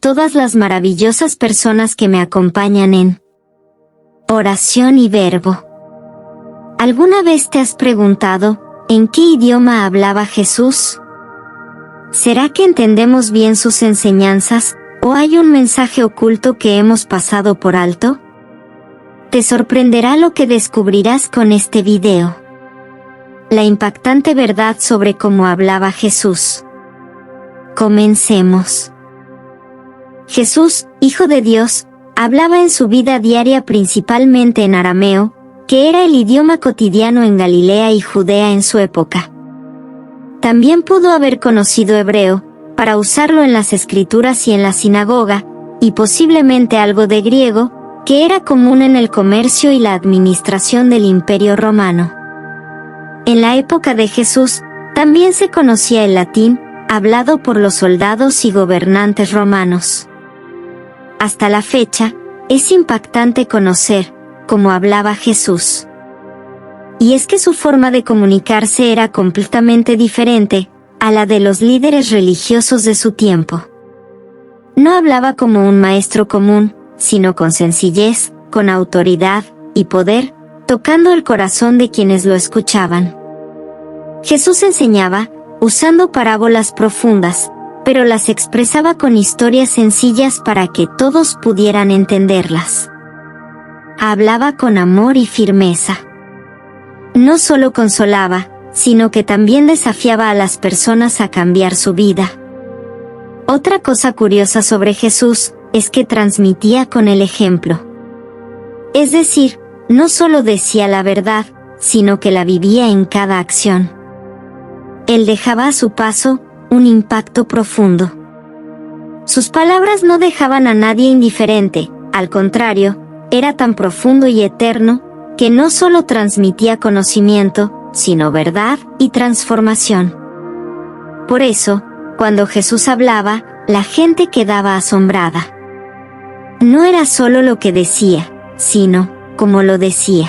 todas las maravillosas personas que me acompañan en Oración y Verbo. ¿Alguna vez te has preguntado en qué idioma hablaba Jesús? ¿Será que entendemos bien sus enseñanzas, o hay un mensaje oculto que hemos pasado por alto? Te sorprenderá lo que descubrirás con este video. La impactante verdad sobre cómo hablaba Jesús. Comencemos. Jesús, Hijo de Dios, hablaba en su vida diaria principalmente en arameo, que era el idioma cotidiano en Galilea y Judea en su época. También pudo haber conocido hebreo, para usarlo en las escrituras y en la sinagoga, y posiblemente algo de griego, que era común en el comercio y la administración del Imperio Romano. En la época de Jesús, también se conocía el latín, hablado por los soldados y gobernantes romanos. Hasta la fecha, es impactante conocer cómo hablaba Jesús. Y es que su forma de comunicarse era completamente diferente a la de los líderes religiosos de su tiempo. No hablaba como un maestro común, sino con sencillez, con autoridad y poder, tocando el corazón de quienes lo escuchaban. Jesús enseñaba, usando parábolas profundas, pero las expresaba con historias sencillas para que todos pudieran entenderlas. Hablaba con amor y firmeza. No solo consolaba, sino que también desafiaba a las personas a cambiar su vida. Otra cosa curiosa sobre Jesús es que transmitía con el ejemplo. Es decir, no solo decía la verdad, sino que la vivía en cada acción. Él dejaba a su paso un impacto profundo. Sus palabras no dejaban a nadie indiferente, al contrario, era tan profundo y eterno, que no solo transmitía conocimiento, sino verdad y transformación. Por eso, cuando Jesús hablaba, la gente quedaba asombrada. No era solo lo que decía, sino cómo lo decía.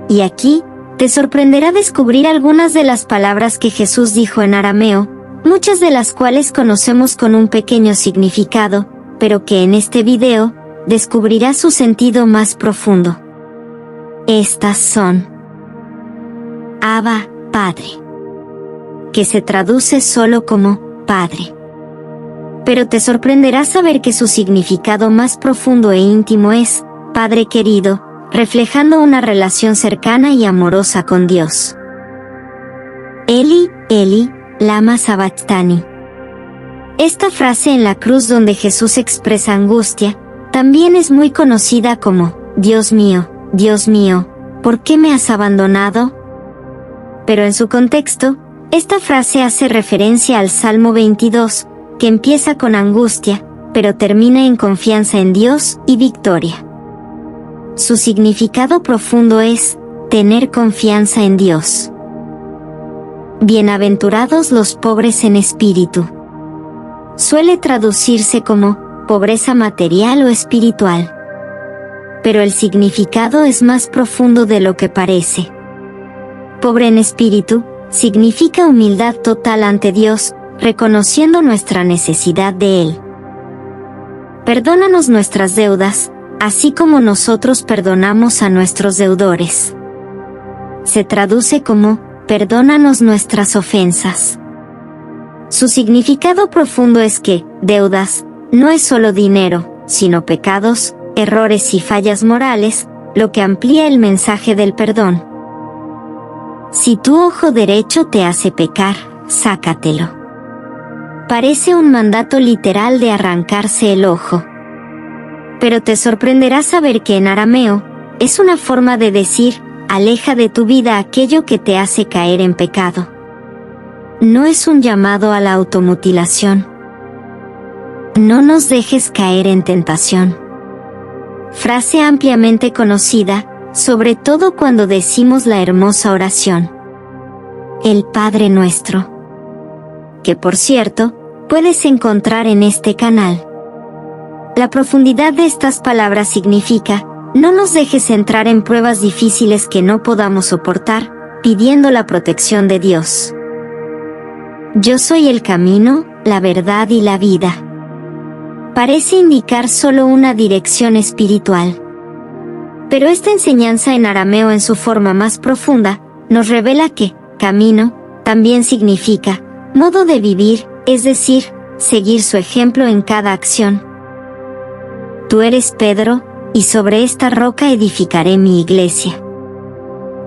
Y aquí, te sorprenderá descubrir algunas de las palabras que Jesús dijo en arameo, muchas de las cuales conocemos con un pequeño significado, pero que en este video, descubrirás su sentido más profundo. Estas son: Abba, Padre, que se traduce solo como Padre. Pero te sorprenderá saber que su significado más profundo e íntimo es Padre querido, reflejando una relación cercana y amorosa con Dios. Eli, Eli, lama sabachthani. Esta frase en la cruz donde Jesús expresa angustia, también es muy conocida como Dios mío, ¿por qué me has abandonado? Pero en su contexto, esta frase hace referencia al Salmo 22, que empieza con angustia, pero termina en confianza en Dios y victoria. Su significado profundo es tener confianza en Dios. Bienaventurados los pobres en espíritu. Suele traducirse como pobreza material o espiritual. Pero el significado es más profundo de lo que parece. Pobre en espíritu significa humildad total ante Dios, reconociendo nuestra necesidad de Él. Perdónanos nuestras deudas, así como nosotros perdonamos a nuestros deudores. Se traduce como perdónanos nuestras ofensas. Su significado profundo es que deudas no es solo dinero, sino pecados, errores y fallas morales, lo que amplía el mensaje del perdón. Si tu ojo derecho te hace pecar, sácatelo. Parece un mandato literal de arrancarse el ojo. Pero te sorprenderá saber que en arameo, es una forma de decir, aleja de tu vida aquello que te hace caer en pecado. No es un llamado a la automutilación. No nos dejes caer en tentación. Frase ampliamente conocida, sobre todo cuando decimos la hermosa oración: el Padre Nuestro, que por cierto, puedes encontrar en este canal. La profundidad de estas palabras significa: no nos dejes entrar en pruebas difíciles que no podamos soportar, pidiendo la protección de Dios. Yo soy el camino, la verdad y la vida. parece indicar solo una dirección espiritual. Pero esta enseñanza en arameo en su forma más profunda, nos revela que, camino, también significa, modo de vivir, es decir, seguir su ejemplo en cada acción. Tú eres Pedro, y sobre esta roca edificaré mi iglesia.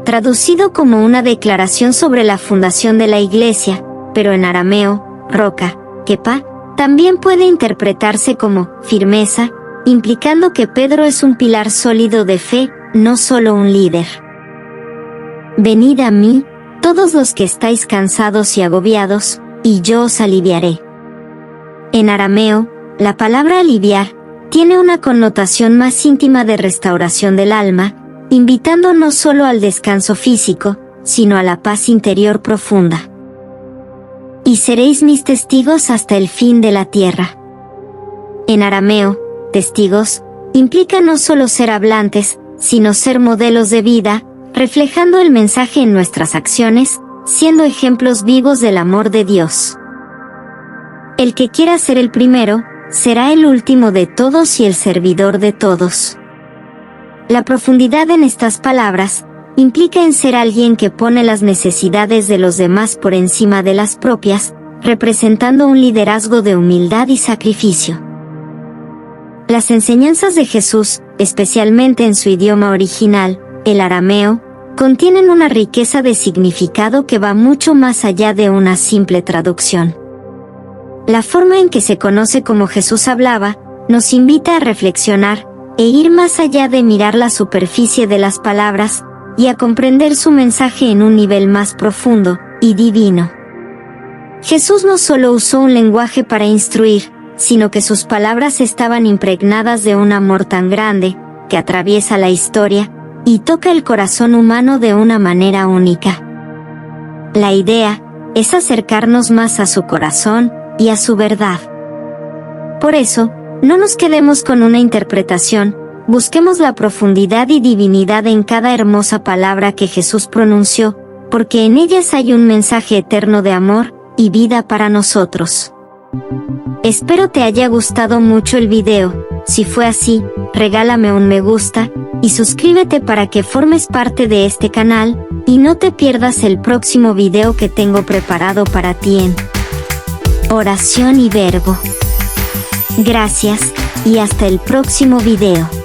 Traducido como una declaración sobre la fundación de la iglesia, pero en arameo, roca, kepa, también puede interpretarse como firmeza, implicando que Pedro es un pilar sólido de fe, no solo un líder. Venid a mí, todos los que estáis cansados y agobiados, y yo os aliviaré. En arameo, la palabra aliviar tiene una connotación más íntima de restauración del alma, invitando no solo al descanso físico, sino a la paz interior profunda. Y seréis mis testigos hasta el fin de la tierra. En arameo, testigos, implica no solo ser hablantes, sino ser modelos de vida, reflejando el mensaje en nuestras acciones, siendo ejemplos vivos del amor de Dios. El que quiera ser el primero, será el último de todos y el servidor de todos. La profundidad en estas palabras implica en ser alguien que pone las necesidades de los demás por encima de las propias, representando un liderazgo de humildad y sacrificio. Las enseñanzas de Jesús, especialmente en su idioma original, el arameo, contienen una riqueza de significado que va mucho más allá de una simple traducción. La forma en que se conoce como Jesús hablaba, nos invita a reflexionar, e ir más allá de mirar la superficie de las palabras, y a comprender su mensaje en un nivel más profundo y divino. Jesús no solo usó un lenguaje para instruir, sino que sus palabras estaban impregnadas de un amor tan grande, que atraviesa la historia, y toca el corazón humano de una manera única. La idea es acercarnos más a su corazón y a su verdad. Por eso, no nos quedemos con una interpretación, busquemos la profundidad y divinidad en cada hermosa palabra que Jesús pronunció, porque en ellas hay un mensaje eterno de amor y vida para nosotros. Espero te haya gustado mucho el video. Si fue así, regálame un me gusta, y suscríbete para que formes parte de este canal, y no te pierdas el próximo video que tengo preparado para ti en Oración y Verbo. Gracias, y hasta el próximo video.